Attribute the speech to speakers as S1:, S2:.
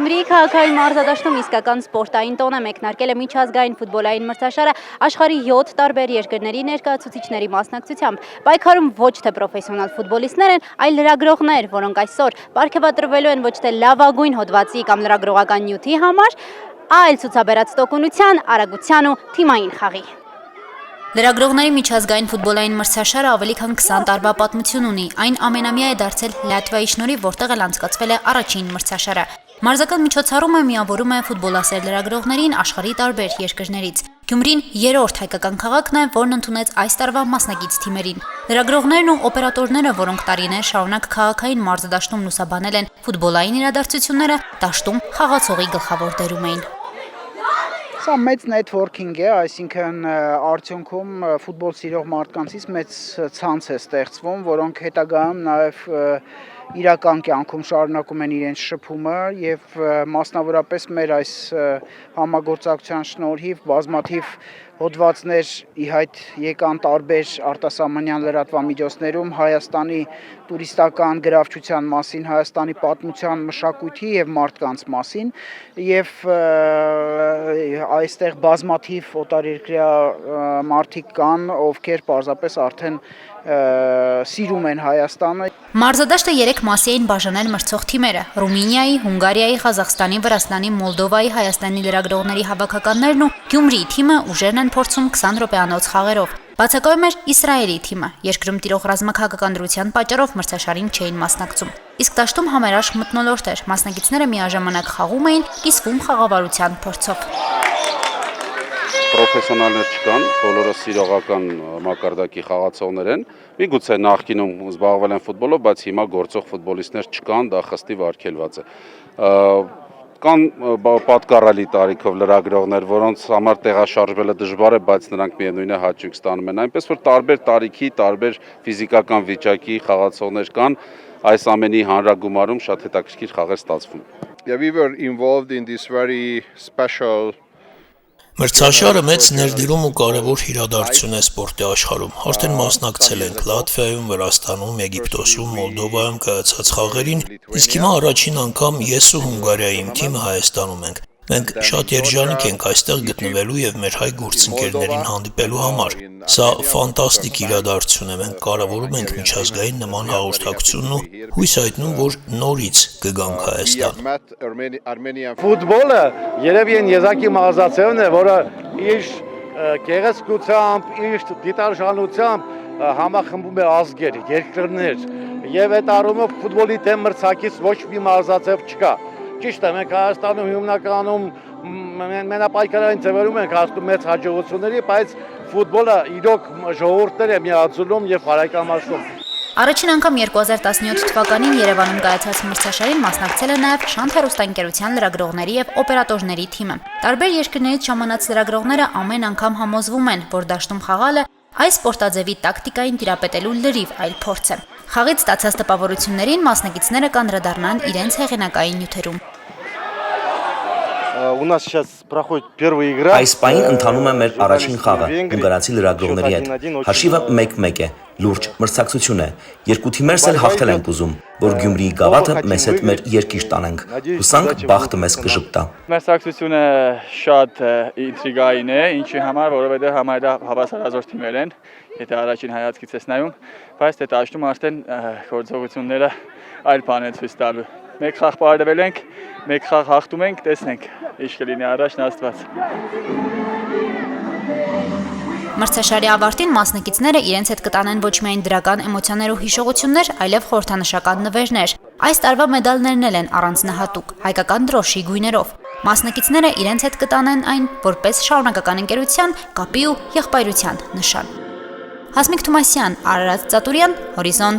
S1: Գյումրիի քաղաքային մարզադաշտում իսկական սպորտային տոն է մեկնարկել է միջազգային ֆուտբոլային մրցաշարը աշխարհի 7 տարբեր երկրների ներկայացուցիչների մասնակցությամբ։ Պայքարում ոչ թե պրոֆեսիոնալ ֆուտբոլիստներ են, այլ լրագրողներ, որոնք այսօր պարգևատրվելու են ոչ թե լավագույն հոդվածի կամ լրագրողական նյութի համար, այլ ցուցաբերած տոկունության, արագության ու թիմային խաղի։ Լրագրողների միջազգային ֆուտբոլային մրցաշարը ավելի քան 20 տարվա պատմություն ունի։ Այն ամենամյա է դարձել Լատվիայի շնորհիվ, որտեղ էլ անցկացվել է առաջին մրցաշարը։ Մարզական միջոցառումը միավորում է ֆուտբոլասեր լրագրողներին աշխարհի տարբեր երկրներից։ Գյումրին երրորդ հայկական քաղաքն է, որն ընդունեց այս տարվա մասնակից թիմերին։ Լրագրողներն ու օպերատորները, որոնք տարիներ շարունակ քաղաքային մարզադաշտում լուսաբանել են ֆուտբոլային իրադարձությունները, դաշտում խաղացողի գլխավոր դերում էին։
S2: Սա մեծ նեթվորքինգ է, այսինքն արդյունքում ֆուտբոլ սիրող մարդկանցից մեծ ցանց է ստեղծվում, որոնք հետագայում նաև իրական կյանքում շարունակում են իրենց շփումը եւ մասնավորապես մեր այս համագործակցության շնորհիվ բազմաթիվ հոդվածներ ի հայտ եկան տարբեր արտասահմանյան լրատվամիջոցներում Հայաստանի տուրիստական գրավչության մասին, Հայաստանի պատմության, մշակույթի եւ մարդկանց մասին եւ այստեղ բազմաթիվ օտարերկրյա մարդիկ կան, ովքեր պարզապես արդեն սիրում են Հայաստանը։
S1: Մարզադաշտը 3 մասի էին բաժանել մրցող թիմերը՝ Ռումինիայի, Հունգարիայի, Ղազախստանի, Վրաստանի, Մոլդովայի, Հայաստանի լրագրողների հավաքականներն ու Գյումրիի թիմը ուժերն են փորձում 20 րոպեանոց խաղերով։ Բացակայում էր Իսրայելի թիմը, երկրում տիրող ռազմաքաղաքական դրության պատճառով մրցաշարին չէին մասնակցում։ Իսկ դաշտում համերաշխ մթնոլորտ էր, մասնակիցները միաժամանակ խաղում էին, կիսվում խաղավարության փորձով։
S3: Պրոֆեսիոնալներ չկան, բոլորը սիրողական մակարդակի խաղացողներ են։ Միգուցե նախկինում զբաղվել են ֆուտբոլով, բայց հիմա գործող ֆուտբոլիստներ չկան, դա խստիվ արգելված է։ Կան պատկառելի տարիքով լրագրողներ, որոնց համար տեղաշարժվելը դժվար է, բայց նրանք միևնույն է հաճույք ստանում են։ Այնպես որ տարբեր տարիքի, տարբեր ֆիզիկական վիճակի խաղացողներ կան, այս ամենի հանրագումարում շատ հետաքրքիր խաղեր ստացվում։
S4: We were involved in this very special
S5: Մրցաշարը մեծ ներդրում ու կարևոր իրադարձություն է սպորտի աշխարհում։ Արդեն մասնակցել ենք Լատվիայում, Վրաստանում, Եգիպտոսում, Մոլդովայում կայացած խաղերին, իսկ հիմա առաջին անգամ ես ու Հունգարիայի իմ թիմը Հայաստանում ենք։ Մենք շատ երջանիկ ենք այստեղ գտնվելու եւ մեր հայ գործընկերներին հանդիպելու համար։ Սա ֆանտաստիկ իրադարձություն է, մենք կարևորում ենք միջազգային նման հաղորդակցությունն ու հույս հայտնում, որ նորից կգանք Հայաստան։
S6: Ֆուտբոլը երևի այն եզակի մազացիվն է, որը իր գեղեցկությամբ, իր դիտարժանությամբ համախմբում է ազգեր, երկրներ, եւ այդ առումով ֆուտբոլի դեմ մրցակից ոչ մի մազացիվ չկա։ Ճիշտ է, մենք Հայաստանում հիմնականում մենապայքարային ձևերում ենք հասնում մեծ հաջողությունների, բայց ֆուտբոլը իրոք ժողովուրդներ է միացնում եւ բարեկամացնում։
S1: Առաջին անգամ 2017 թվականին Երևանում կայացած մրցաշարին մասնակցել է նաև Շանթ հեռուստաընկերության լրագրողների եւ օպերատորների թիմը։ Տարբեր երկրներից ժամանած լրագրողները ամեն անգամ համոզվում են, որ դաշտում խաղալը այս սպորտաձևի տակտիկային տիրապետելու լրիվ այլ փորձ է։ Խաղից ստացած տպավորություններին մասնակիցները կանդրադառնան իրենց հեղինակային նյութերում։
S7: Այս պահին ընթանում է մեր առաջին խաղը հունգարացի լրագրողների հետ։ Հաշիվը 1-1 է, լուրջ մրցակցություն է։ Երկու թիմերս էլ հաղթել ենք ուզում, որ Գյումրիի գավաթը մեզ հետ մեր երկիր տանենք։ Հուսանք բախտը մեզ կժպտա։
S8: Մրցակցությունը շատ ինտրիգային է, ինչի համար, որովհետև համարյա հավասարազոր թիմեր են, եթե առաջին հայացքից ես նայում, բայց դե դաշտում արդեն գործողությունները այլ բան են ցույց տալու։ Մեկ խաղ պարվել ենք, մեկ խաղ հաղթում ենք, տեսնենք, ինչ կլինի առաջն Աստված։
S1: Մրցաշարի ավարտին մասնակիցները իրենց հետ կտանեն ոչ միայն դրական էմոցիաներ ու հիշողություններ, այլև խորհրդանշական նվերներ։ Այս տարվա մեդալներն էլ են առանձնահատուկ, հայկական դրոշի գույներով։ Մասնակիցները իրենց հետ կտանեն այն որպես շարունակական ընկերության, կապի ու եղբայրության նշան։ Հասմիկ Թումասյան, Արարատ Ծատուրյան, Հորիզոն